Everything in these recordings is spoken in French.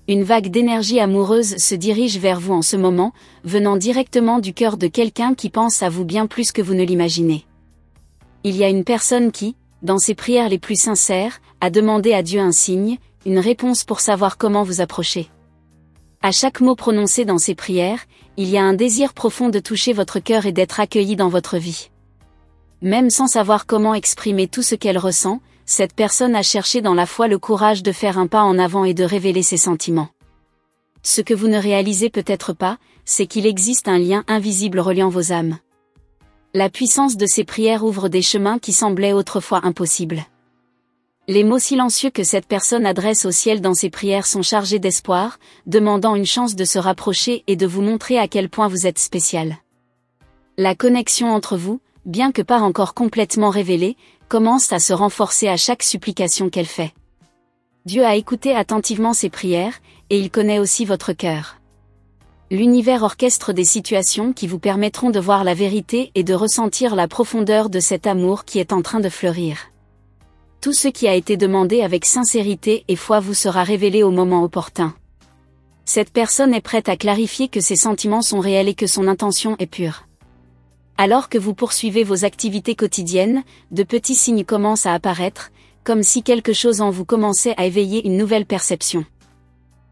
Une vague d'énergie amoureuse se dirige vers vous en ce moment, venant directement du cœur de quelqu'un qui pense à vous bien plus que vous ne l'imaginez. Il y a une personne qui, dans ses prières les plus sincères, a demandé à Dieu un signe, une réponse pour savoir comment vous approcher. À chaque mot prononcé dans ces prières, il y a un désir profond de toucher votre cœur et d'être accueilli dans votre vie. Même sans savoir comment exprimer tout ce qu'elle ressent, cette personne a cherché dans la foi le courage de faire un pas en avant et de révéler ses sentiments. Ce que vous ne réalisez peut-être pas, c'est qu'il existe un lien invisible reliant vos âmes. La puissance de ces prières ouvre des chemins qui semblaient autrefois impossibles. Les mots silencieux que cette personne adresse au ciel dans ses prières sont chargés d'espoir, demandant une chance de se rapprocher et de vous montrer à quel point vous êtes spécial. La connexion entre vous, bien que pas encore complètement révélée, commence à se renforcer à chaque supplication qu'elle fait. Dieu a écouté attentivement ses prières, et il connaît aussi votre cœur. L'univers orchestre des situations qui vous permettront de voir la vérité et de ressentir la profondeur de cet amour qui est en train de fleurir. Tout ce qui a été demandé avec sincérité et foi vous sera révélé au moment opportun. Cette personne est prête à clarifier que ses sentiments sont réels et que son intention est pure. Alors que vous poursuivez vos activités quotidiennes, de petits signes commencent à apparaître, comme si quelque chose en vous commençait à éveiller une nouvelle perception.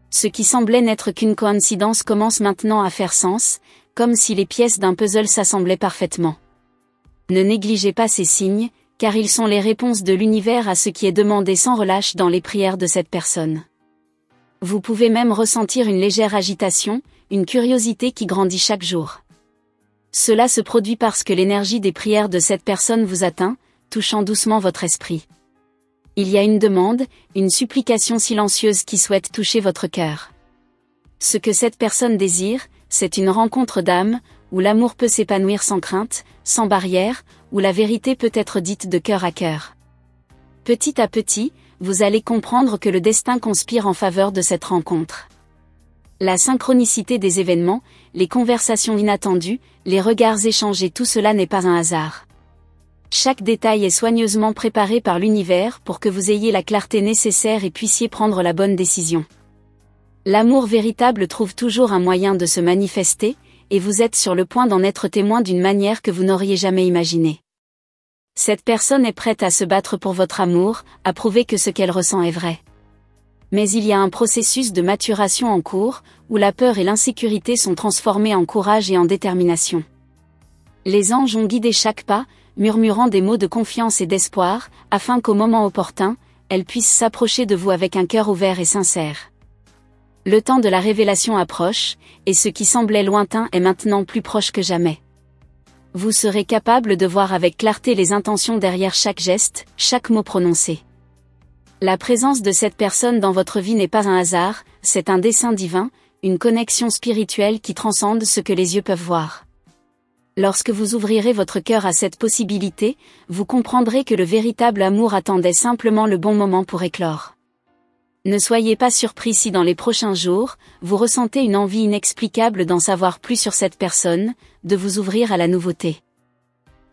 Ce qui semblait n'être qu'une coïncidence commence maintenant à faire sens, comme si les pièces d'un puzzle s'assemblaient parfaitement. Ne négligez pas ces signes, car ils sont les réponses de l'univers à ce qui est demandé sans relâche dans les prières de cette personne. Vous pouvez même ressentir une légère agitation, une curiosité qui grandit chaque jour. Cela se produit parce que l'énergie des prières de cette personne vous atteint, touchant doucement votre esprit. Il y a une demande, une supplication silencieuse qui souhaite toucher votre cœur. Ce que cette personne désire, c'est une rencontre d'âme, où l'amour peut s'épanouir sans crainte, sans barrière, où la vérité peut être dite de cœur à cœur. Petit à petit, vous allez comprendre que le destin conspire en faveur de cette rencontre. La synchronicité des événements, les conversations inattendues, les regards échangés, tout cela n'est pas un hasard. Chaque détail est soigneusement préparé par l'univers pour que vous ayez la clarté nécessaire et puissiez prendre la bonne décision. L'amour véritable trouve toujours un moyen de se manifester, et vous êtes sur le point d'en être témoin d'une manière que vous n'auriez jamais imaginée. Cette personne est prête à se battre pour votre amour, à prouver que ce qu'elle ressent est vrai. Mais il y a un processus de maturation en cours, où la peur et l'insécurité sont transformées en courage et en détermination. Les anges ont guidé chaque pas, murmurant des mots de confiance et d'espoir, afin qu'au moment opportun, elle puisse s'approcher de vous avec un cœur ouvert et sincère. Le temps de la révélation approche, et ce qui semblait lointain est maintenant plus proche que jamais. Vous serez capable de voir avec clarté les intentions derrière chaque geste, chaque mot prononcé. La présence de cette personne dans votre vie n'est pas un hasard, c'est un dessein divin, une connexion spirituelle qui transcende ce que les yeux peuvent voir. Lorsque vous ouvrirez votre cœur à cette possibilité, vous comprendrez que le véritable amour attendait simplement le bon moment pour éclore. Ne soyez pas surpris si dans les prochains jours, vous ressentez une envie inexplicable d'en savoir plus sur cette personne, de vous ouvrir à la nouveauté.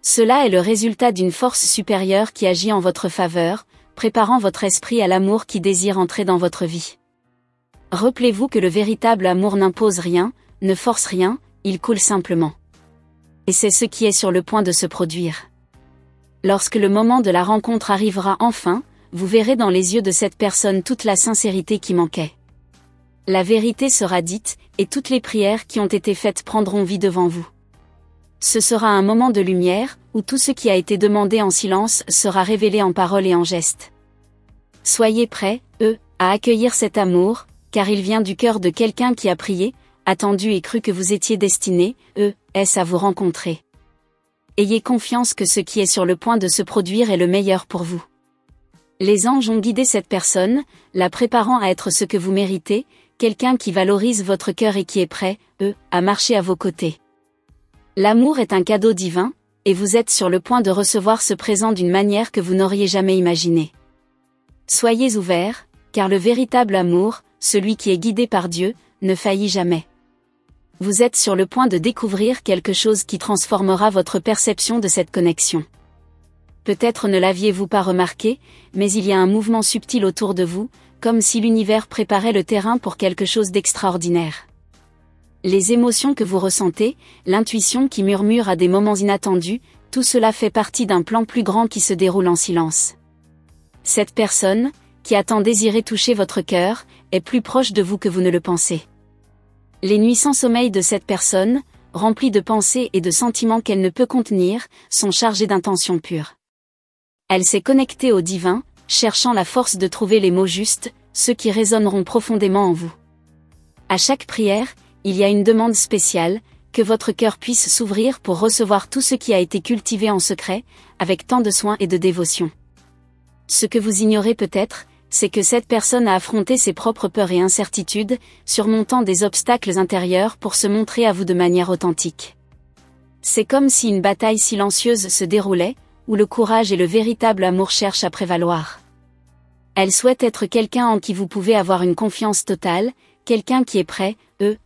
Cela est le résultat d'une force supérieure qui agit en votre faveur, préparant votre esprit à l'amour qui désire entrer dans votre vie. Rappelez-vous que le véritable amour n'impose rien, ne force rien, il coule simplement. Et c'est ce qui est sur le point de se produire. Lorsque le moment de la rencontre arrivera enfin, vous verrez dans les yeux de cette personne toute la sincérité qui manquait. La vérité sera dite, et toutes les prières qui ont été faites prendront vie devant vous. Ce sera un moment de lumière, où tout ce qui a été demandé en silence sera révélé en paroles et en gestes. Soyez prêts, à accueillir cet amour, car il vient du cœur de quelqu'un qui a prié, attendu et cru que vous étiez destiné, à vous rencontrer. Ayez confiance que ce qui est sur le point de se produire est le meilleur pour vous. Les anges ont guidé cette personne, la préparant à être ce que vous méritez, quelqu'un qui valorise votre cœur et qui est prêt, à marcher à vos côtés. L'amour est un cadeau divin, et vous êtes sur le point de recevoir ce présent d'une manière que vous n'auriez jamais imaginée. Soyez ouverts, car le véritable amour, celui qui est guidé par Dieu, ne faillit jamais. Vous êtes sur le point de découvrir quelque chose qui transformera votre perception de cette connexion. Peut-être ne l'aviez-vous pas remarqué, mais il y a un mouvement subtil autour de vous, comme si l'univers préparait le terrain pour quelque chose d'extraordinaire. Les émotions que vous ressentez, l'intuition qui murmure à des moments inattendus, tout cela fait partie d'un plan plus grand qui se déroule en silence. Cette personne, qui a tant désiré toucher votre cœur, est plus proche de vous que vous ne le pensez. Les nuits sans sommeil de cette personne, remplies de pensées et de sentiments qu'elle ne peut contenir, sont chargées d'intentions pures. Elle s'est connectée au divin, cherchant la force de trouver les mots justes, ceux qui résonneront profondément en vous. À chaque prière, il y a une demande spéciale, que votre cœur puisse s'ouvrir pour recevoir tout ce qui a été cultivé en secret, avec tant de soin et de dévotion. Ce que vous ignorez peut-être, c'est que cette personne a affronté ses propres peurs et incertitudes, surmontant des obstacles intérieurs pour se montrer à vous de manière authentique. C'est comme si une bataille silencieuse se déroulait, où le courage et le véritable amour cherchent à prévaloir. Elle souhaite être quelqu'un en qui vous pouvez avoir une confiance totale, quelqu'un qui est prêt,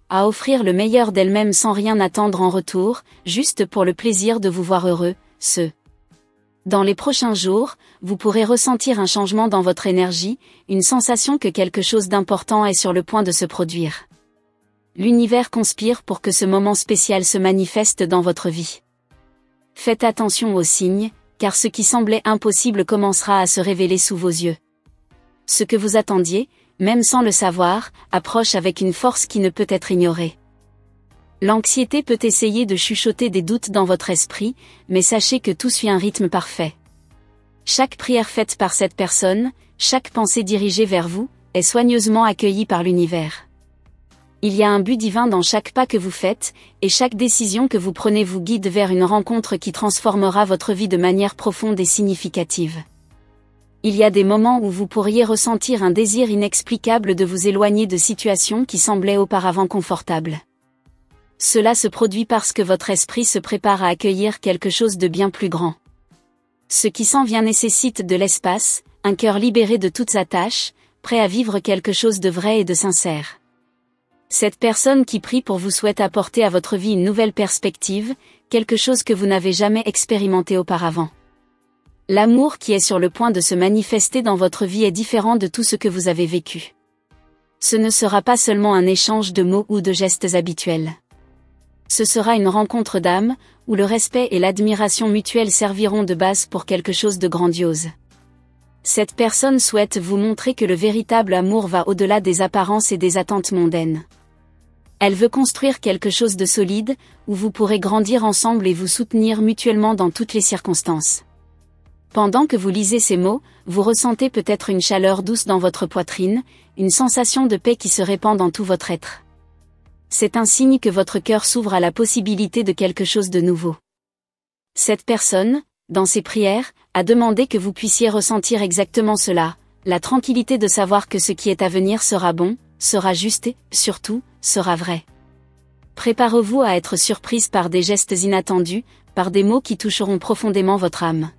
à offrir le meilleur d'elle-même sans rien attendre en retour, juste pour le plaisir de vous voir heureux, Dans les prochains jours, vous pourrez ressentir un changement dans votre énergie, une sensation que quelque chose d'important est sur le point de se produire. L'univers conspire pour que ce moment spécial se manifeste dans votre vie. Faites attention aux signes, car ce qui semblait impossible commencera à se révéler sous vos yeux. Ce que vous attendiez, même sans le savoir, approche avec une force qui ne peut être ignorée. L'anxiété peut essayer de chuchoter des doutes dans votre esprit, mais sachez que tout suit un rythme parfait. Chaque prière faite par cette personne, chaque pensée dirigée vers vous, est soigneusement accueillie par l'univers. Il y a un but divin dans chaque pas que vous faites, et chaque décision que vous prenez vous guide vers une rencontre qui transformera votre vie de manière profonde et significative. Il y a des moments où vous pourriez ressentir un désir inexplicable de vous éloigner de situations qui semblaient auparavant confortables. Cela se produit parce que votre esprit se prépare à accueillir quelque chose de bien plus grand. Ce qui s'en vient nécessite de l'espace, un cœur libéré de toutes attaches, prêt à vivre quelque chose de vrai et de sincère. Cette personne qui prie pour vous souhaite apporter à votre vie une nouvelle perspective, quelque chose que vous n'avez jamais expérimenté auparavant. L'amour qui est sur le point de se manifester dans votre vie est différent de tout ce que vous avez vécu. Ce ne sera pas seulement un échange de mots ou de gestes habituels. Ce sera une rencontre d'âme, où le respect et l'admiration mutuelle serviront de base pour quelque chose de grandiose. Cette personne souhaite vous montrer que le véritable amour va au-delà des apparences et des attentes mondaines. Elle veut construire quelque chose de solide, où vous pourrez grandir ensemble et vous soutenir mutuellement dans toutes les circonstances. Pendant que vous lisez ces mots, vous ressentez peut-être une chaleur douce dans votre poitrine, une sensation de paix qui se répand dans tout votre être. C'est un signe que votre cœur s'ouvre à la possibilité de quelque chose de nouveau. Cette personne, dans ses prières, a demandé que vous puissiez ressentir exactement cela, la tranquillité de savoir que ce qui est à venir sera bon, sera juste et, surtout, sera vrai. Préparez-vous à être surprise par des gestes inattendus, par des mots qui toucheront profondément votre âme.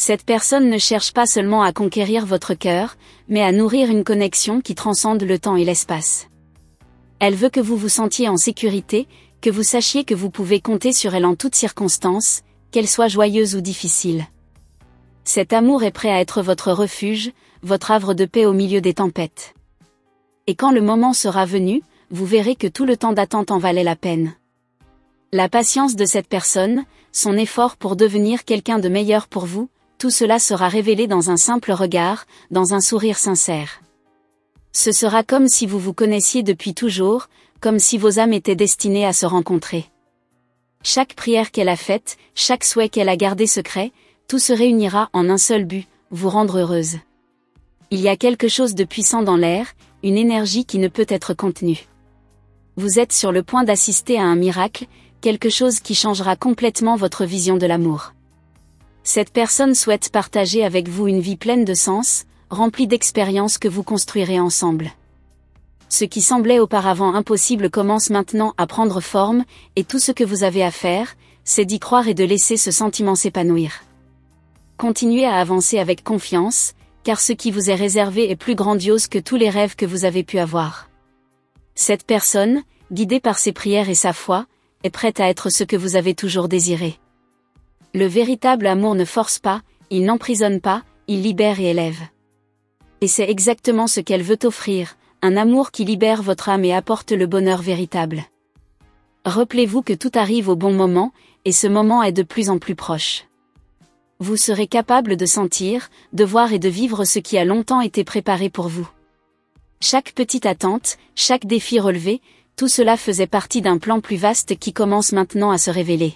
Cette personne ne cherche pas seulement à conquérir votre cœur, mais à nourrir une connexion qui transcende le temps et l'espace. Elle veut que vous vous sentiez en sécurité, que vous sachiez que vous pouvez compter sur elle en toutes circonstances, qu'elle soit joyeuse ou difficile. Cet amour est prêt à être votre refuge, votre havre de paix au milieu des tempêtes. Et quand le moment sera venu, vous verrez que tout le temps d'attente en valait la peine. La patience de cette personne, son effort pour devenir quelqu'un de meilleur pour vous, tout cela sera révélé dans un simple regard, dans un sourire sincère. Ce sera comme si vous vous connaissiez depuis toujours, comme si vos âmes étaient destinées à se rencontrer. Chaque prière qu'elle a faite, chaque souhait qu'elle a gardé secret, tout se réunira en un seul but, vous rendre heureuse. Il y a quelque chose de puissant dans l'air, une énergie qui ne peut être contenue. Vous êtes sur le point d'assister à un miracle, quelque chose qui changera complètement votre vision de l'amour. Cette personne souhaite partager avec vous une vie pleine de sens, remplie d'expériences que vous construirez ensemble. Ce qui semblait auparavant impossible commence maintenant à prendre forme, et tout ce que vous avez à faire, c'est d'y croire et de laisser ce sentiment s'épanouir. Continuez à avancer avec confiance, car ce qui vous est réservé est plus grandiose que tous les rêves que vous avez pu avoir. Cette personne, guidée par ses prières et sa foi, est prête à être ce que vous avez toujours désiré. Le véritable amour ne force pas, il n'emprisonne pas, il libère et élève. Et c'est exactement ce qu'elle veut offrir, un amour qui libère votre âme et apporte le bonheur véritable. Rappelez-vous que tout arrive au bon moment, et ce moment est de plus en plus proche. Vous serez capable de sentir, de voir et de vivre ce qui a longtemps été préparé pour vous. Chaque petite attente, chaque défi relevé, tout cela faisait partie d'un plan plus vaste qui commence maintenant à se révéler.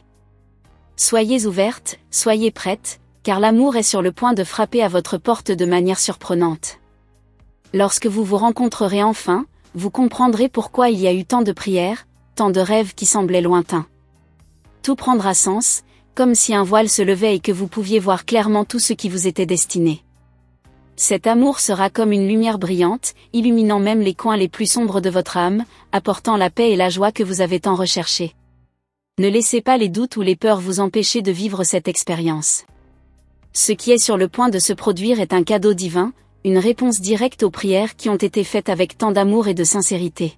Soyez ouverte, soyez prête, car l'amour est sur le point de frapper à votre porte de manière surprenante. Lorsque vous vous rencontrerez enfin, vous comprendrez pourquoi il y a eu tant de prières, tant de rêves qui semblaient lointains. Tout prendra sens, comme si un voile se levait et que vous pouviez voir clairement tout ce qui vous était destiné. Cet amour sera comme une lumière brillante, illuminant même les coins les plus sombres de votre âme, apportant la paix et la joie que vous avez tant recherchées. Ne laissez pas les doutes ou les peurs vous empêcher de vivre cette expérience. Ce qui est sur le point de se produire est un cadeau divin, une réponse directe aux prières qui ont été faites avec tant d'amour et de sincérité.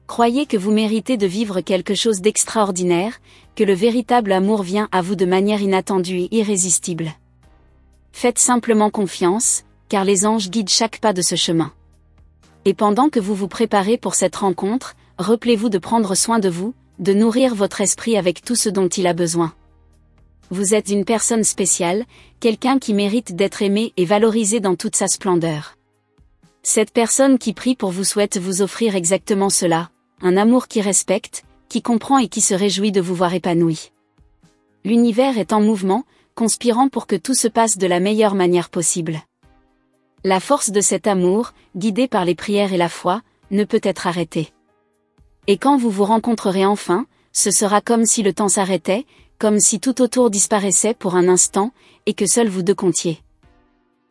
Croyez que vous méritez de vivre quelque chose d'extraordinaire, que le véritable amour vient à vous de manière inattendue et irrésistible. Faites simplement confiance, car les anges guident chaque pas de ce chemin. Et pendant que vous vous préparez pour cette rencontre, rappelez-vous de prendre soin de vous, de nourrir votre esprit avec tout ce dont il a besoin. Vous êtes une personne spéciale, quelqu'un qui mérite d'être aimé et valorisé dans toute sa splendeur. Cette personne qui prie pour vous souhaite vous offrir exactement cela, un amour qui respecte, qui comprend et qui se réjouit de vous voir épanoui. L'univers est en mouvement, conspirant pour que tout se passe de la meilleure manière possible. La force de cet amour, guidé par les prières et la foi, ne peut être arrêtée. Et quand vous vous rencontrerez enfin, ce sera comme si le temps s'arrêtait, comme si tout autour disparaissait pour un instant, et que seuls vous deux comptiez.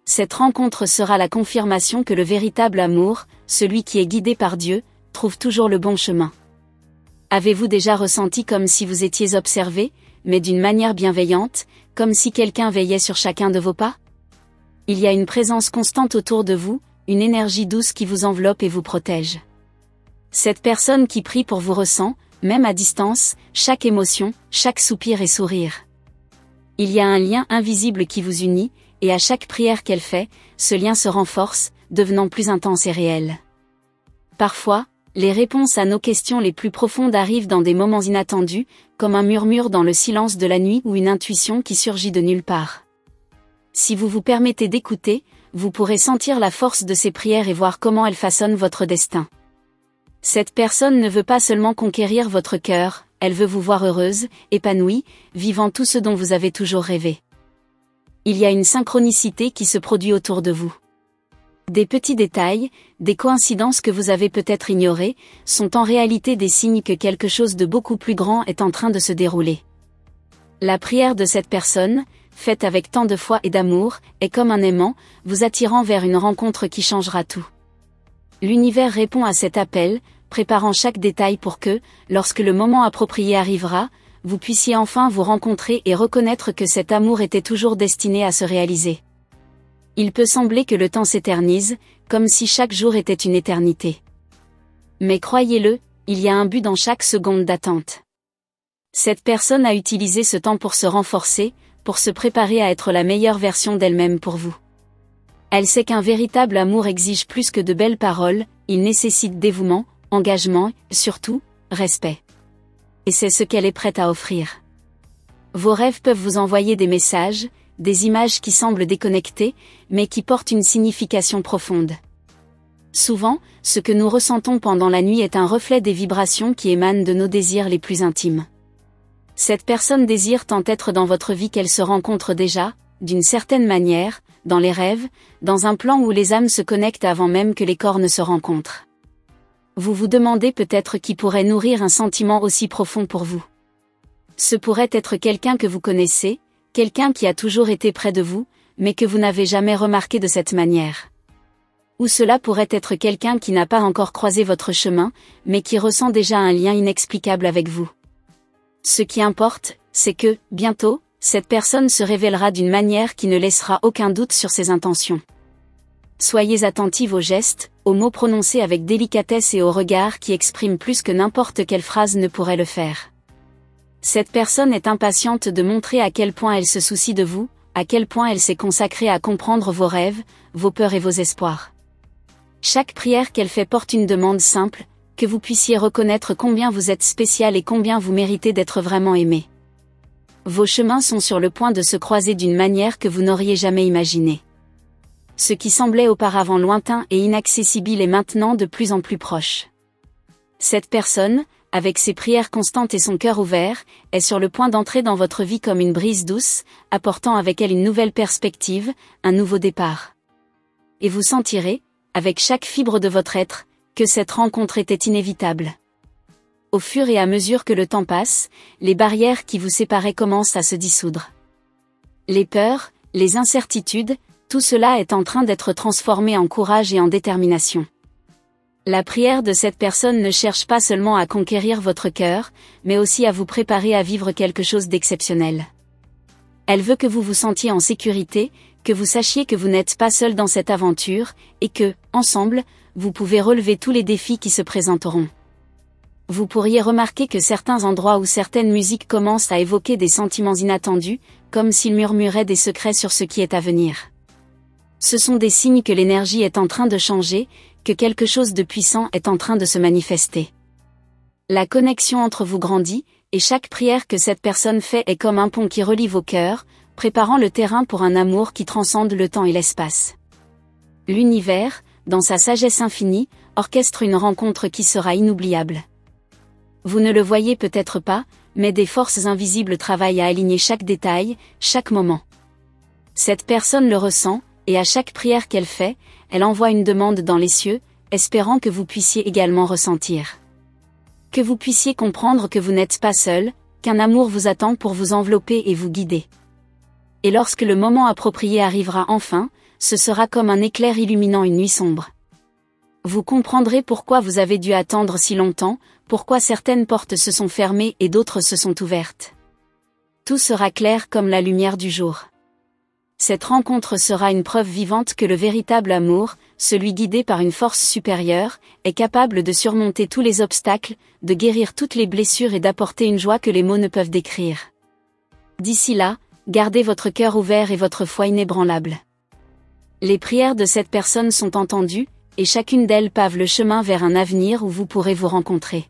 Cette rencontre sera la confirmation que le véritable amour, celui qui est guidé par Dieu, trouve toujours le bon chemin. Avez-vous déjà ressenti comme si vous étiez observé, mais d'une manière bienveillante, comme si quelqu'un veillait sur chacun de vos pas? Il y a une présence constante autour de vous, une énergie douce qui vous enveloppe et vous protège. Cette personne qui prie pour vous ressent, même à distance, chaque émotion, chaque soupir et sourire. Il y a un lien invisible qui vous unit, et à chaque prière qu'elle fait, ce lien se renforce, devenant plus intense et réel. Parfois, les réponses à nos questions les plus profondes arrivent dans des moments inattendus, comme un murmure dans le silence de la nuit ou une intuition qui surgit de nulle part. Si vous vous permettez d'écouter, vous pourrez sentir la force de ces prières et voir comment elles façonnent votre destin. Cette personne ne veut pas seulement conquérir votre cœur, elle veut vous voir heureuse, épanouie, vivant tout ce dont vous avez toujours rêvé. Il y a une synchronicité qui se produit autour de vous. Des petits détails, des coïncidences que vous avez peut-être ignorées, sont en réalité des signes que quelque chose de beaucoup plus grand est en train de se dérouler. La prière de cette personne, faite avec tant de foi et d'amour, est comme un aimant, vous attirant vers une rencontre qui changera tout. L'univers répond à cet appel, préparant chaque détail pour que, lorsque le moment approprié arrivera, vous puissiez enfin vous rencontrer et reconnaître que cet amour était toujours destiné à se réaliser. Il peut sembler que le temps s'éternise, comme si chaque jour était une éternité. Mais croyez-le, il y a un but dans chaque seconde d'attente. Cette personne a utilisé ce temps pour se renforcer, pour se préparer à être la meilleure version d'elle-même pour vous. Elle sait qu'un véritable amour exige plus que de belles paroles, il nécessite dévouement, engagement, surtout, respect. Et c'est ce qu'elle est prête à offrir. Vos rêves peuvent vous envoyer des messages, des images qui semblent déconnectées, mais qui portent une signification profonde. Souvent, ce que nous ressentons pendant la nuit est un reflet des vibrations qui émanent de nos désirs les plus intimes. Cette personne désire tant être dans votre vie qu'elle se rencontre déjà, d'une certaine manière, dans les rêves, dans un plan où les âmes se connectent avant même que les corps ne se rencontrent. Vous vous demandez peut-être qui pourrait nourrir un sentiment aussi profond pour vous. Ce pourrait être quelqu'un que vous connaissez, quelqu'un qui a toujours été près de vous, mais que vous n'avez jamais remarqué de cette manière. Ou cela pourrait être quelqu'un qui n'a pas encore croisé votre chemin, mais qui ressent déjà un lien inexplicable avec vous. Ce qui importe, c'est que, bientôt, cette personne se révélera d'une manière qui ne laissera aucun doute sur ses intentions. Soyez attentive aux gestes, aux mots prononcés avec délicatesse et aux regards qui expriment plus que n'importe quelle phrase ne pourrait le faire. Cette personne est impatiente de montrer à quel point elle se soucie de vous, à quel point elle s'est consacrée à comprendre vos rêves, vos peurs et vos espoirs. Chaque prière qu'elle fait porte une demande simple, que vous puissiez reconnaître combien vous êtes spécial et combien vous méritez d'être vraiment aimé. Vos chemins sont sur le point de se croiser d'une manière que vous n'auriez jamais imaginée. Ce qui semblait auparavant lointain et inaccessible est maintenant de plus en plus proche. Cette personne, avec ses prières constantes et son cœur ouvert, est sur le point d'entrer dans votre vie comme une brise douce, apportant avec elle une nouvelle perspective, un nouveau départ. Et vous sentirez, avec chaque fibre de votre être, que cette rencontre était inévitable. Au fur et à mesure que le temps passe, les barrières qui vous séparaient commencent à se dissoudre. Les peurs, les incertitudes, tout cela est en train d'être transformé en courage et en détermination. La prière de cette personne ne cherche pas seulement à conquérir votre cœur, mais aussi à vous préparer à vivre quelque chose d'exceptionnel. Elle veut que vous vous sentiez en sécurité, que vous sachiez que vous n'êtes pas seul dans cette aventure, et que, ensemble, vous pouvez relever tous les défis qui se présenteront. Vous pourriez remarquer que certains endroits ou certaines musiques commencent à évoquer des sentiments inattendus, comme s'ils murmuraient des secrets sur ce qui est à venir. Ce sont des signes que l'énergie est en train de changer, que quelque chose de puissant est en train de se manifester. La connexion entre vous grandit, et chaque prière que cette personne fait est comme un pont qui relie vos cœurs, préparant le terrain pour un amour qui transcende le temps et l'espace. L'univers, dans sa sagesse infinie, orchestre une rencontre qui sera inoubliable. Vous ne le voyez peut-être pas, mais des forces invisibles travaillent à aligner chaque détail, chaque moment. Cette personne le ressent, et à chaque prière qu'elle fait, elle envoie une demande dans les cieux, espérant que vous puissiez également ressentir. Que vous puissiez comprendre que vous n'êtes pas seul, qu'un amour vous attend pour vous envelopper et vous guider. Et lorsque le moment approprié arrivera enfin, ce sera comme un éclair illuminant une nuit sombre. Vous comprendrez pourquoi vous avez dû attendre si longtemps, pourquoi certaines portes se sont fermées et d'autres se sont ouvertes. Tout sera clair comme la lumière du jour. Cette rencontre sera une preuve vivante que le véritable amour, celui guidé par une force supérieure, est capable de surmonter tous les obstacles, de guérir toutes les blessures et d'apporter une joie que les mots ne peuvent décrire. D'ici là, gardez votre cœur ouvert et votre foi inébranlable. Les prières de cette personne sont entendues, et chacune d'elles pave le chemin vers un avenir où vous pourrez vous rencontrer.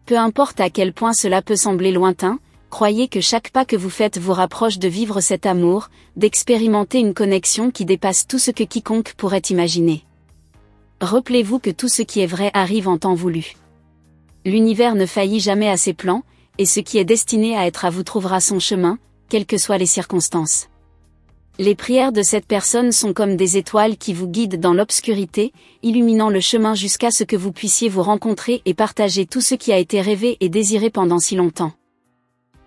Peu importe à quel point cela peut sembler lointain, croyez que chaque pas que vous faites vous rapproche de vivre cet amour, d'expérimenter une connexion qui dépasse tout ce que quiconque pourrait imaginer. Rappelez-vous que tout ce qui est vrai arrive en temps voulu. L'univers ne faillit jamais à ses plans, et ce qui est destiné à être à vous trouvera son chemin, quelles que soient les circonstances. Les prières de cette personne sont comme des étoiles qui vous guident dans l'obscurité, illuminant le chemin jusqu'à ce que vous puissiez vous rencontrer et partager tout ce qui a été rêvé et désiré pendant si longtemps.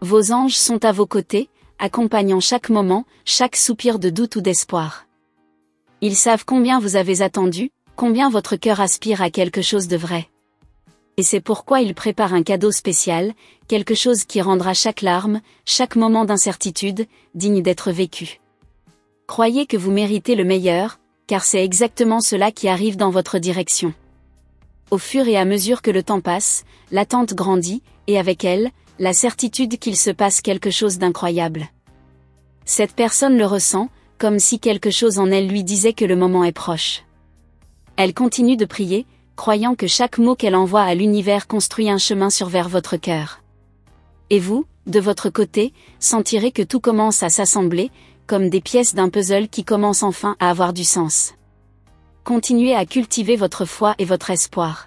Vos anges sont à vos côtés, accompagnant chaque moment, chaque soupir de doute ou d'espoir. Ils savent combien vous avez attendu, combien votre cœur aspire à quelque chose de vrai. Et c'est pourquoi ils préparent un cadeau spécial, quelque chose qui rendra chaque larme, chaque moment d'incertitude, digne d'être vécu. Croyez que vous méritez le meilleur, car c'est exactement cela qui arrive dans votre direction. Au fur et à mesure que le temps passe, l'attente grandit, et avec elle, la certitude qu'il se passe quelque chose d'incroyable. Cette personne le ressent, comme si quelque chose en elle lui disait que le moment est proche. Elle continue de prier, croyant que chaque mot qu'elle envoie à l'univers construit un chemin vers votre cœur. Et vous, de votre côté, sentirez que tout commence à s'assembler, comme des pièces d'un puzzle qui commencent enfin à avoir du sens. Continuez à cultiver votre foi et votre espoir.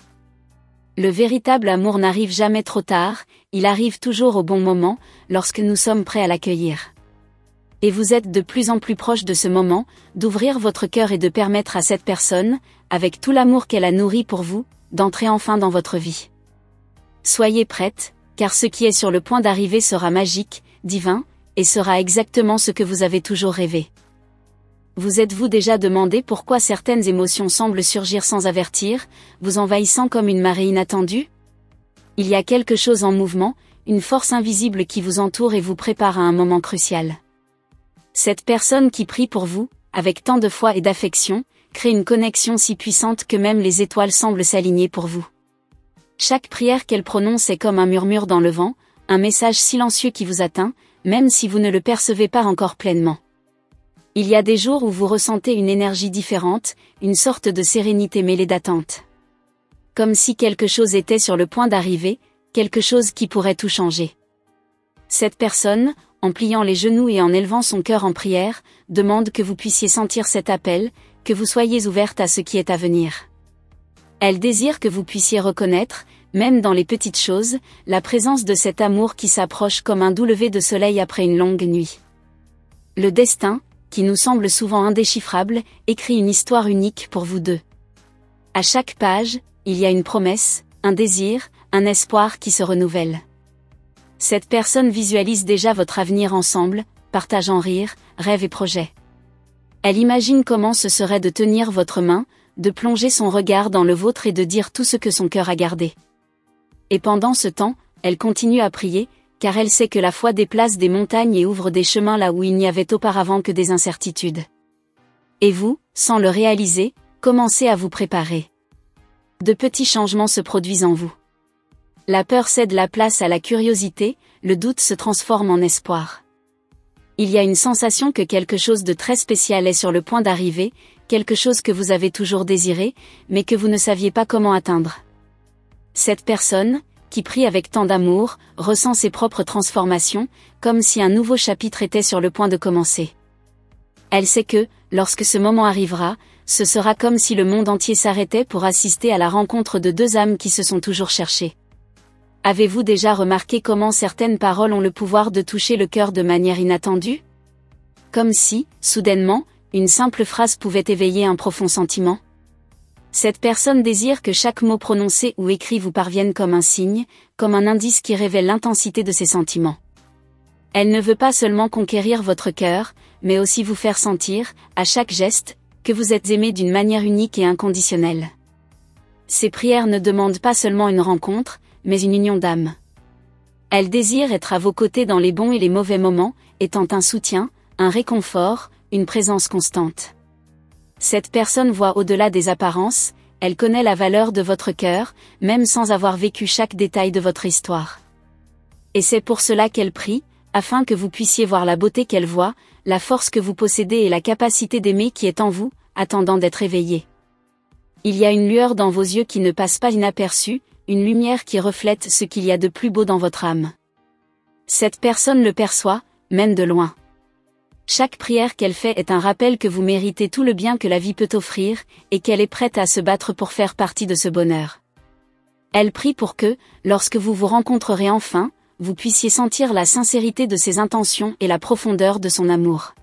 Le véritable amour n'arrive jamais trop tard, il arrive toujours au bon moment, lorsque nous sommes prêts à l'accueillir. Et vous êtes de plus en plus proche de ce moment, d'ouvrir votre cœur et de permettre à cette personne, avec tout l'amour qu'elle a nourri pour vous, d'entrer enfin dans votre vie. Soyez prête, car ce qui est sur le point d'arriver sera magique, divin, et sera exactement ce que vous avez toujours rêvé. Vous êtes-vous déjà demandé pourquoi certaines émotions semblent surgir sans avertir, vous envahissant comme une marée inattendue? Il y a quelque chose en mouvement, une force invisible qui vous entoure et vous prépare à un moment crucial. Cette personne qui prie pour vous, avec tant de foi et d'affection, crée une connexion si puissante que même les étoiles semblent s'aligner pour vous. Chaque prière qu'elle prononce est comme un murmure dans le vent, un message silencieux qui vous atteint, même si vous ne le percevez pas encore pleinement. Il y a des jours où vous ressentez une énergie différente, une sorte de sérénité mêlée d'attente. Comme si quelque chose était sur le point d'arriver, quelque chose qui pourrait tout changer. Cette personne, en pliant les genoux et en élevant son cœur en prière, demande que vous puissiez sentir cet appel, que vous soyez ouverte à ce qui est à venir. Elle désire que vous puissiez reconnaître, même dans les petites choses, la présence de cet amour qui s'approche comme un doux lever de soleil après une longue nuit. Le destin, qui nous semble souvent indéchiffrable, écrit une histoire unique pour vous deux. À chaque page, il y a une promesse, un désir, un espoir qui se renouvelle. Cette personne visualise déjà votre avenir ensemble, partageant rires, rêves et projets. Elle imagine comment ce serait de tenir votre main, de plonger son regard dans le vôtre et de dire tout ce que son cœur a gardé. Et pendant ce temps, elle continue à prier, car elle sait que la foi déplace des montagnes et ouvre des chemins là où il n'y avait auparavant que des incertitudes. Et vous, sans le réaliser, commencez à vous préparer. De petits changements se produisent en vous. La peur cède la place à la curiosité, le doute se transforme en espoir. Il y a une sensation que quelque chose de très spécial est sur le point d'arriver, quelque chose que vous avez toujours désiré, mais que vous ne saviez pas comment atteindre. Cette personne, qui prie avec tant d'amour, ressent ses propres transformations, comme si un nouveau chapitre était sur le point de commencer. Elle sait que, lorsque ce moment arrivera, ce sera comme si le monde entier s'arrêtait pour assister à la rencontre de deux âmes qui se sont toujours cherchées. Avez-vous déjà remarqué comment certaines paroles ont le pouvoir de toucher le cœur de manière inattendue? Comme si, soudainement, une simple phrase pouvait éveiller un profond sentiment. Cette personne désire que chaque mot prononcé ou écrit vous parvienne comme un signe, comme un indice qui révèle l'intensité de ses sentiments. Elle ne veut pas seulement conquérir votre cœur, mais aussi vous faire sentir, à chaque geste, que vous êtes aimé d'une manière unique et inconditionnelle. Ces prières ne demandent pas seulement une rencontre, mais une union d'âme. Elle désire être à vos côtés dans les bons et les mauvais moments, étant un soutien, un réconfort, une présence constante. Cette personne voit au-delà des apparences, elle connaît la valeur de votre cœur, même sans avoir vécu chaque détail de votre histoire. Et c'est pour cela qu'elle prie, afin que vous puissiez voir la beauté qu'elle voit, la force que vous possédez et la capacité d'aimer qui est en vous, attendant d'être éveillée. Il y a une lueur dans vos yeux qui ne passe pas inaperçue, une lumière qui reflète ce qu'il y a de plus beau dans votre âme. Cette personne le perçoit, même de loin. Chaque prière qu'elle fait est un rappel que vous méritez tout le bien que la vie peut offrir, et qu'elle est prête à se battre pour faire partie de ce bonheur. Elle prie pour que, lorsque vous vous rencontrerez enfin, vous puissiez sentir la sincérité de ses intentions et la profondeur de son amour.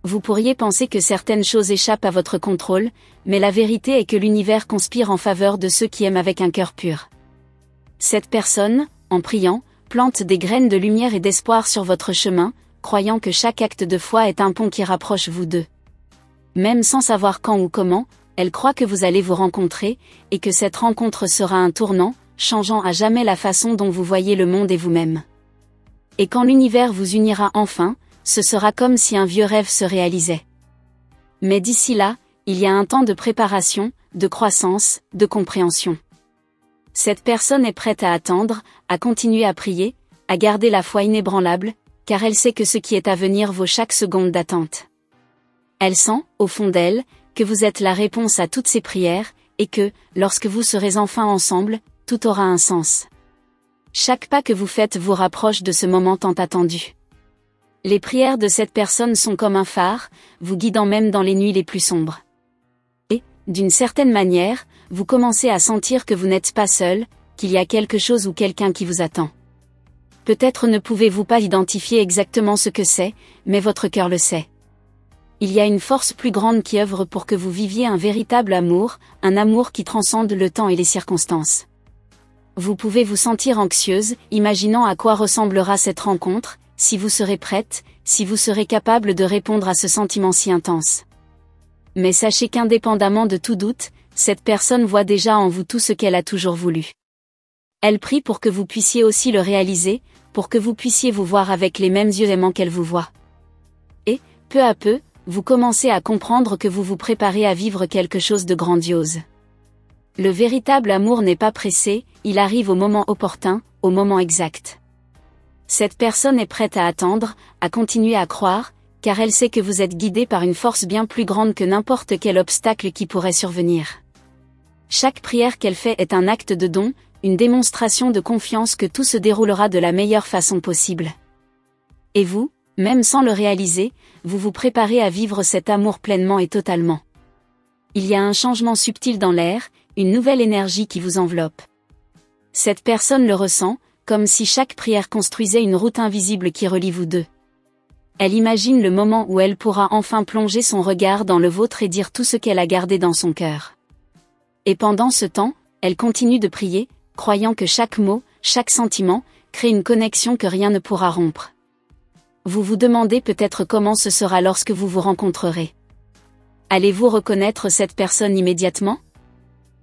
Vous pourriez penser que certaines choses échappent à votre contrôle, mais la vérité est que l'univers conspire en faveur de ceux qui aiment avec un cœur pur. Cette personne, en priant, plante des graines de lumière et d'espoir sur votre chemin, croyant que chaque acte de foi est un pont qui rapproche vous deux. Même sans savoir quand ou comment, elle croit que vous allez vous rencontrer, et que cette rencontre sera un tournant, changeant à jamais la façon dont vous voyez le monde et vous-même. Et quand l'univers vous unira enfin, ce sera comme si un vieux rêve se réalisait. Mais d'ici là, il y a un temps de préparation, de croissance, de compréhension. Cette personne est prête à attendre, à continuer à prier, à garder la foi inébranlable, car elle sait que ce qui est à venir vaut chaque seconde d'attente. Elle sent, au fond d'elle, que vous êtes la réponse à toutes ses prières, et que, lorsque vous serez enfin ensemble, tout aura un sens. Chaque pas que vous faites vous rapproche de ce moment tant attendu. Les prières de cette personne sont comme un phare, vous guidant même dans les nuits les plus sombres. Et, d'une certaine manière, vous commencez à sentir que vous n'êtes pas seul, qu'il y a quelque chose ou quelqu'un qui vous attend. Peut-être ne pouvez-vous pas identifier exactement ce que c'est, mais votre cœur le sait. Il y a une force plus grande qui œuvre pour que vous viviez un véritable amour, un amour qui transcende le temps et les circonstances. Vous pouvez vous sentir anxieuse, imaginant à quoi ressemblera cette rencontre, si vous serez prête, si vous serez capable de répondre à ce sentiment si intense. Mais sachez qu'indépendamment de tout doute, cette personne voit déjà en vous tout ce qu'elle a toujours voulu. Elle prie pour que vous puissiez aussi le réaliser, pour que vous puissiez vous voir avec les mêmes yeux aimants qu'elle vous voit. Et, peu à peu, vous commencez à comprendre que vous vous préparez à vivre quelque chose de grandiose. Le véritable amour n'est pas pressé, il arrive au moment opportun, au moment exact. Cette personne est prête à attendre, à continuer à croire, car elle sait que vous êtes guidé par une force bien plus grande que n'importe quel obstacle qui pourrait survenir. Chaque prière qu'elle fait est un acte de don, une démonstration de confiance que tout se déroulera de la meilleure façon possible. Et vous, même sans le réaliser, vous vous préparez à vivre cet amour pleinement et totalement. Il y a un changement subtil dans l'air, une nouvelle énergie qui vous enveloppe. Cette personne le ressent, comme si chaque prière construisait une route invisible qui relie vous deux. Elle imagine le moment où elle pourra enfin plonger son regard dans le vôtre et dire tout ce qu'elle a gardé dans son cœur. Et pendant ce temps, elle continue de prier, croyant que chaque mot, chaque sentiment, crée une connexion que rien ne pourra rompre. Vous vous demandez peut-être comment ce sera lorsque vous vous rencontrerez. Allez-vous reconnaître cette personne immédiatement?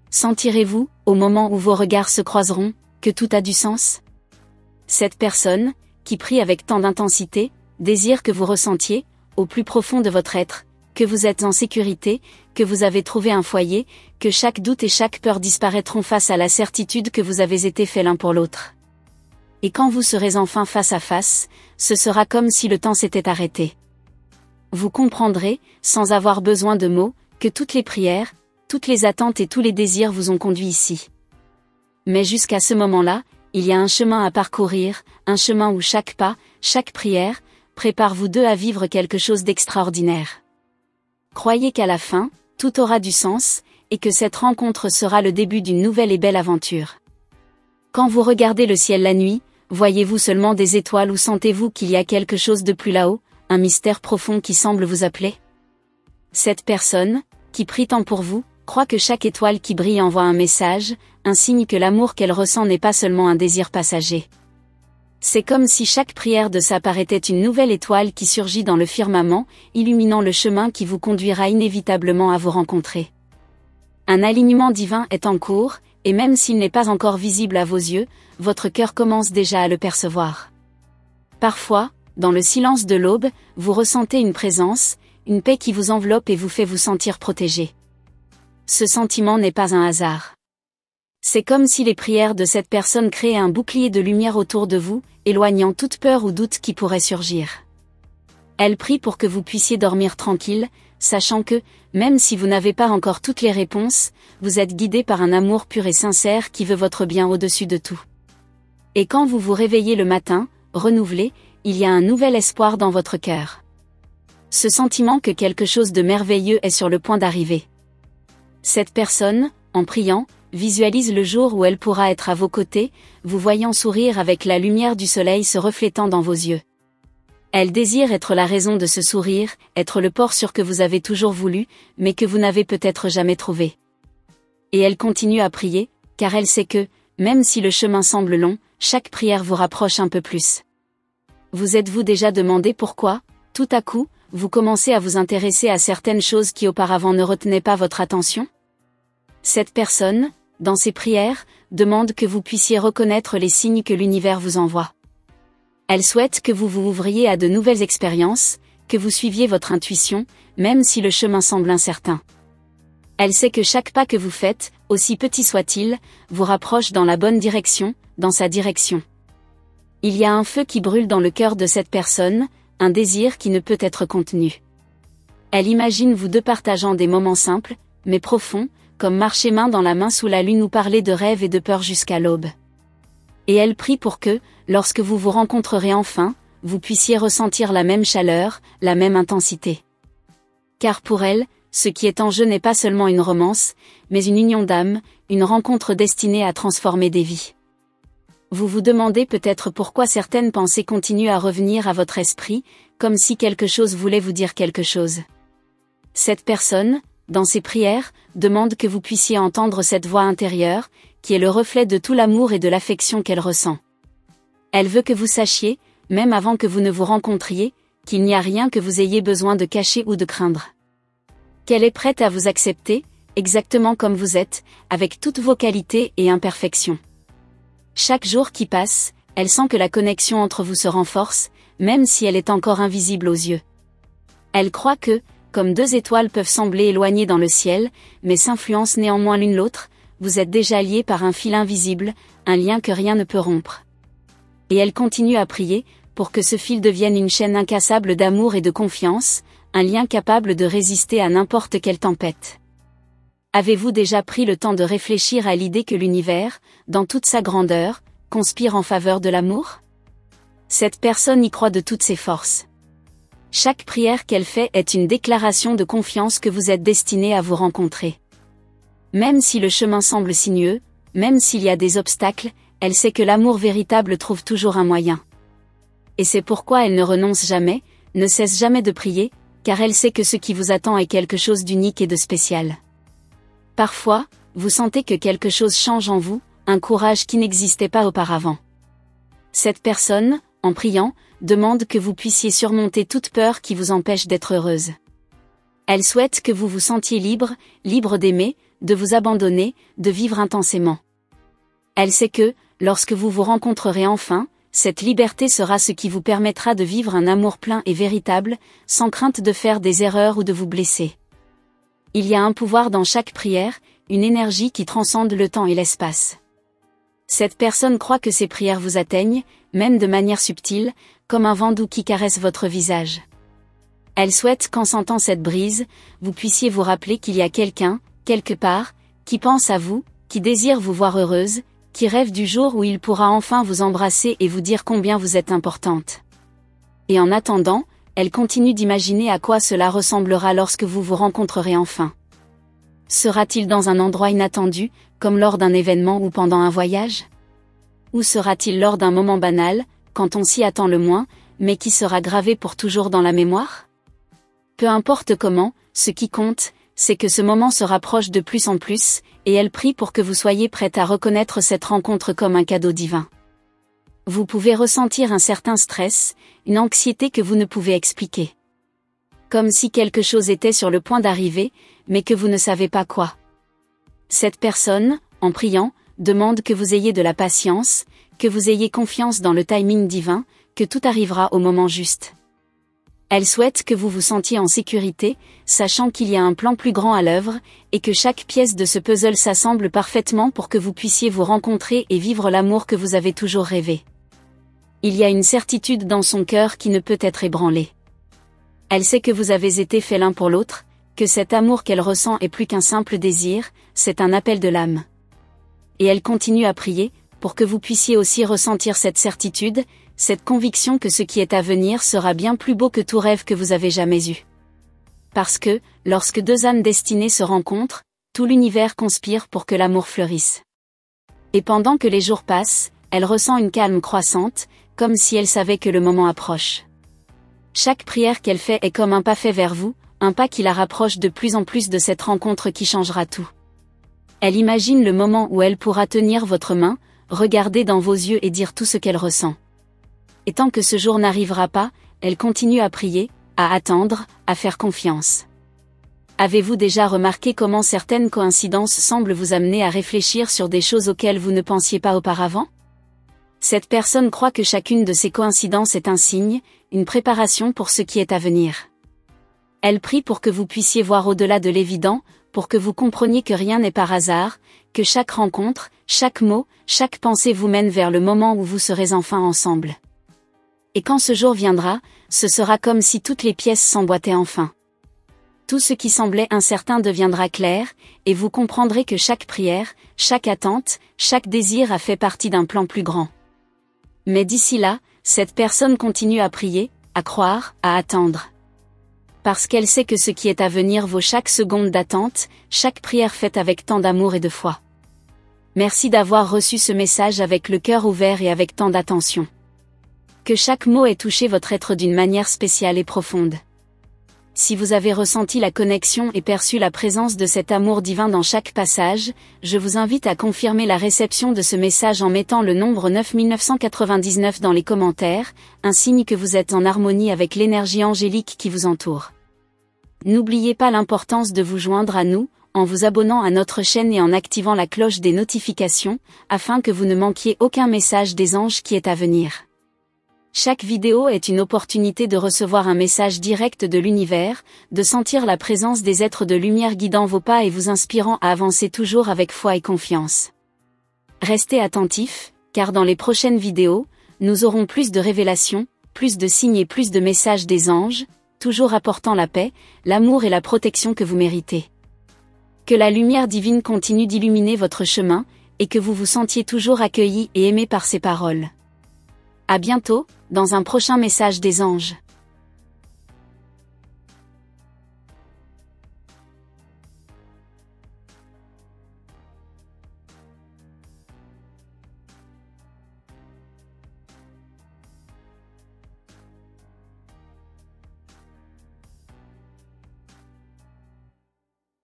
Sentirez-vous, au moment où vos regards se croiseront, que tout a du sens? Cette personne, qui prie avec tant d'intensité, désire que vous ressentiez, au plus profond de votre être, que vous êtes en sécurité, que vous avez trouvé un foyer, que chaque doute et chaque peur disparaîtront face à la certitude que vous avez été faits l'un pour l'autre. Et quand vous serez enfin face à face, ce sera comme si le temps s'était arrêté. Vous comprendrez, sans avoir besoin de mots, que toutes les prières, toutes les attentes et tous les désirs vous ont conduit ici. Mais jusqu'à ce moment-là, il y a un chemin à parcourir, un chemin où chaque pas, chaque prière, prépare vous deux à vivre quelque chose d'extraordinaire. Croyez qu'à la fin, tout aura du sens, et que cette rencontre sera le début d'une nouvelle et belle aventure. Quand vous regardez le ciel la nuit, voyez-vous seulement des étoiles ou sentez-vous qu'il y a quelque chose de plus là-haut, un mystère profond qui semble vous appeler? Cette personne, qui prie tant pour vous, croit que chaque étoile qui brille envoie un message, un signe que l'amour qu'elle ressent n'est pas seulement un désir passager. C'est comme si chaque prière de sa part était une nouvelle étoile qui surgit dans le firmament, illuminant le chemin qui vous conduira inévitablement à vous rencontrer. Un alignement divin est en cours, et même s'il n'est pas encore visible à vos yeux, votre cœur commence déjà à le percevoir. Parfois, dans le silence de l'aube, vous ressentez une présence, une paix qui vous enveloppe et vous fait vous sentir protégé. Ce sentiment n'est pas un hasard. C'est comme si les prières de cette personne créaient un bouclier de lumière autour de vous, éloignant toute peur ou doute qui pourrait surgir. Elle prie pour que vous puissiez dormir tranquille, sachant que, même si vous n'avez pas encore toutes les réponses, vous êtes guidé par un amour pur et sincère qui veut votre bien au-dessus de tout. Et quand vous vous réveillez le matin, renouvelé, il y a un nouvel espoir dans votre cœur. Ce sentiment que quelque chose de merveilleux est sur le point d'arriver. Cette personne, en priant, visualise le jour où elle pourra être à vos côtés, vous voyant sourire avec la lumière du soleil se reflétant dans vos yeux. Elle désire être la raison de ce sourire, être le port sûr que vous avez toujours voulu, mais que vous n'avez peut-être jamais trouvé. Et elle continue à prier, car elle sait que, même si le chemin semble long, chaque prière vous rapproche un peu plus. Vous êtes-vous déjà demandé pourquoi, tout à coup, vous commencez à vous intéresser à certaines choses qui auparavant ne retenaient pas votre attention? Cette personne, dans ses prières, demande que vous puissiez reconnaître les signes que l'univers vous envoie. Elle souhaite que vous vous ouvriez à de nouvelles expériences, que vous suiviez votre intuition, même si le chemin semble incertain. Elle sait que chaque pas que vous faites, aussi petit soit-il, vous rapproche dans la bonne direction, dans sa direction. Il y a un feu qui brûle dans le cœur de cette personne, un désir qui ne peut être contenu. Elle imagine vous deux partageant des moments simples, mais profonds, comme marcher main dans la main sous la lune ou parler de rêves et de peur jusqu'à l'aube. Et elle prie pour que, lorsque vous vous rencontrerez enfin, vous puissiez ressentir la même chaleur, la même intensité. Car pour elle, ce qui est en jeu n'est pas seulement une romance, mais une union d'âme, une rencontre destinée à transformer des vies. Vous vous demandez peut-être pourquoi certaines pensées continuent à revenir à votre esprit, comme si quelque chose voulait vous dire quelque chose. Cette personne, dans ses prières, demande que vous puissiez entendre cette voix intérieure, qui est le reflet de tout l'amour et de l'affection qu'elle ressent. Elle veut que vous sachiez, même avant que vous ne vous rencontriez, qu'il n'y a rien que vous ayez besoin de cacher ou de craindre. Qu'elle est prête à vous accepter, exactement comme vous êtes, avec toutes vos qualités et imperfections. Chaque jour qui passe, elle sent que la connexion entre vous se renforce, même si elle est encore invisible aux yeux. Elle croit que, comme deux étoiles peuvent sembler éloignées dans le ciel, mais s'influencent néanmoins l'une l'autre, vous êtes déjà liés par un fil invisible, un lien que rien ne peut rompre. Et elle continue à prier, pour que ce fil devienne une chaîne incassable d'amour et de confiance, un lien capable de résister à n'importe quelle tempête. Avez-vous déjà pris le temps de réfléchir à l'idée que l'univers, dans toute sa grandeur, conspire en faveur de l'amour? Cette personne y croit de toutes ses forces. Chaque prière qu'elle fait est une déclaration de confiance que vous êtes destiné à vous rencontrer. Même si le chemin semble sinueux, même s'il y a des obstacles, elle sait que l'amour véritable trouve toujours un moyen. Et c'est pourquoi elle ne renonce jamais, ne cesse jamais de prier, car elle sait que ce qui vous attend est quelque chose d'unique et de spécial. Parfois, vous sentez que quelque chose change en vous, un courage qui n'existait pas auparavant. Cette personne, en priant, demande que vous puissiez surmonter toute peur qui vous empêche d'être heureuse. Elle souhaite que vous vous sentiez libre, libre d'aimer, de vous abandonner, de vivre intensément. Elle sait que, lorsque vous vous rencontrerez enfin, cette liberté sera ce qui vous permettra de vivre un amour plein et véritable, sans crainte de faire des erreurs ou de vous blesser. Il y a un pouvoir dans chaque prière, une énergie qui transcende le temps et l'espace. Cette personne croit que ses prières vous atteignent, même de manière subtile, comme un vent doux qui caresse votre visage. Elle souhaite qu'en sentant cette brise, vous puissiez vous rappeler qu'il y a quelqu'un, quelque part, qui pense à vous, qui désire vous voir heureuse, qui rêve du jour où il pourra enfin vous embrasser et vous dire combien vous êtes importante. Et en attendant, elle continue d'imaginer à quoi cela ressemblera lorsque vous vous rencontrerez enfin. Sera-t-il dans un endroit inattendu, comme lors d'un événement ou pendant un voyage? Ou sera-t-il lors d'un moment banal, quand on s'y attend le moins, mais qui sera gravé pour toujours dans la mémoire? Peu importe comment, ce qui compte, c'est que ce moment se rapproche de plus en plus, et elle prie pour que vous soyez prête à reconnaître cette rencontre comme un cadeau divin. Vous pouvez ressentir un certain stress, une anxiété que vous ne pouvez expliquer. Comme si quelque chose était sur le point d'arriver, mais que vous ne savez pas quoi. Cette personne, en priant, demande que vous ayez de la patience, que vous ayez confiance dans le timing divin, que tout arrivera au moment juste. Elle souhaite que vous vous sentiez en sécurité, sachant qu'il y a un plan plus grand à l'œuvre, et que chaque pièce de ce puzzle s'assemble parfaitement pour que vous puissiez vous rencontrer et vivre l'amour que vous avez toujours rêvé. Il y a une certitude dans son cœur qui ne peut être ébranlée. Elle sait que vous avez été faits l'un pour l'autre, que cet amour qu'elle ressent est plus qu'un simple désir, c'est un appel de l'âme. Et elle continue à prier, pour que vous puissiez aussi ressentir cette certitude, cette conviction que ce qui est à venir sera bien plus beau que tout rêve que vous avez jamais eu. Parce que, lorsque deux âmes destinées se rencontrent, tout l'univers conspire pour que l'amour fleurisse. Et pendant que les jours passent, elle ressent une calme croissante, comme si elle savait que le moment approche. Chaque prière qu'elle fait est comme un pas fait vers vous, un pas qui la rapproche de plus en plus de cette rencontre qui changera tout. Elle imagine le moment où elle pourra tenir votre main, regarder dans vos yeux et dire tout ce qu'elle ressent. Et tant que ce jour n'arrivera pas, elle continue à prier, à attendre, à faire confiance. Avez-vous déjà remarqué comment certaines coïncidences semblent vous amener à réfléchir sur des choses auxquelles vous ne pensiez pas auparavant? Cette personne croit que chacune de ces coïncidences est un signe, une préparation pour ce qui est à venir. Elle prie pour que vous puissiez voir au-delà de l'évident, pour que vous compreniez que rien n'est par hasard, que chaque rencontre, chaque mot, chaque pensée vous mène vers le moment où vous serez enfin ensemble. Et quand ce jour viendra, ce sera comme si toutes les pièces s'emboîtaient enfin. Tout ce qui semblait incertain deviendra clair, et vous comprendrez que chaque prière, chaque attente, chaque désir a fait partie d'un plan plus grand. Mais d'ici là, cette personne continue à prier, à croire, à attendre. Parce qu'elle sait que ce qui est à venir vaut chaque seconde d'attente, chaque prière faite avec tant d'amour et de foi. Merci d'avoir reçu ce message avec le cœur ouvert et avec tant d'attention. Que chaque mot ait touché votre être d'une manière spéciale et profonde. Si vous avez ressenti la connexion et perçu la présence de cet amour divin dans chaque passage, je vous invite à confirmer la réception de ce message en mettant le nombre 9999 dans les commentaires, un signe que vous êtes en harmonie avec l'énergie angélique qui vous entoure. N'oubliez pas l'importance de vous joindre à nous, en vous abonnant à notre chaîne et en activant la cloche des notifications, afin que vous ne manquiez aucun message des anges qui est à venir. Chaque vidéo est une opportunité de recevoir un message direct de l'univers, de sentir la présence des êtres de lumière guidant vos pas et vous inspirant à avancer toujours avec foi et confiance. Restez attentifs, car dans les prochaines vidéos, nous aurons plus de révélations, plus de signes et plus de messages des anges, toujours apportant la paix, l'amour et la protection que vous méritez. Que la lumière divine continue d'illuminer votre chemin, et que vous vous sentiez toujours accueilli et aimé par ces paroles. À bientôt, dans un prochain message des anges.